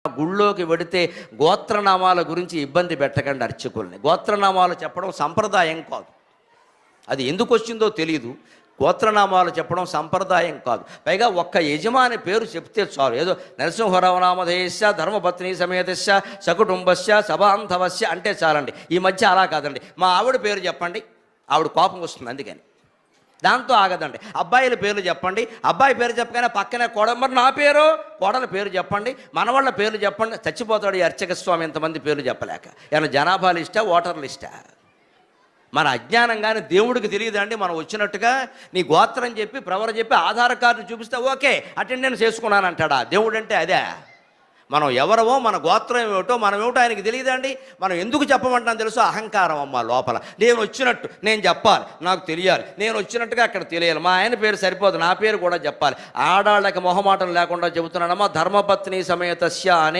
గుళ్ళోకి వెడితే గోత్రనామాల గురించి ఇబ్బంది పెట్టకండి అర్చకుల్ని. గోత్రనామాలు చెప్పడం సంప్రదాయం కాదు. అది ఎందుకు వచ్చిందో తెలియదు. గోత్రనామాలు చెప్పడం సంప్రదాయం కాదు. పైగా ఒక్క యజమాని పేరు చెప్తే చాలు. ఏదో నరసింహరామనామధేయస్య ధర్మపత్ని సమేతస్య సకుటుంబస్య సబాంధవస్య అంటే చాలండి. ఈ మధ్య అలా కాదండి. మా ఆవిడ పేరు చెప్పండి, ఆవిడ కోపం వస్తుంది. అందుకని దాంతో ఆగదండి. అబ్బాయిల పేర్లు చెప్పండి, అబ్బాయి పేరు చెప్పగానే పక్కనే మరి నా పేరు, కోడల పేరు చెప్పండి, మనవాళ్ళ పేర్లు చెప్పండి. చచ్చిపోతాడు ఈ అర్చక స్వామి ఇంతమంది పేర్లు చెప్పలేక. ఏమైనా జనాభా లిస్టా, ఓటర్ లిస్టా? మన అజ్ఞానంగానే దేవుడికి తెలియదండి. మనం వచ్చినట్టుగా నీ గోత్రం చెప్పి ప్రవర చెప్పి ఆధార్ కార్డు చూపిస్తే ఓకే అటెండెన్స్ చేసుకున్నాను అంటాడా? దేవుడు అంటే అదే. మనం ఎవరమో, మన గోత్రం ఏమిటో, మనం ఏమిటో ఆయనకి తెలియదండి. మనం ఎందుకు చెప్పమంటాం తెలుసు? అహంకారం అమ్మ లోపల. నేను వచ్చినట్టు నేను చెప్పాలి, నాకు తెలియాలి, నేను వచ్చినట్టుగా అక్కడ తెలియాలి. మా ఆయన పేరు సరిపోదు, నా పేరు కూడా చెప్పాలి. ఆడాళ్ళకి మొహమాటం లేకుండా చెబుతున్నానమ్మా. ధర్మపత్ని సమేతస్య అనే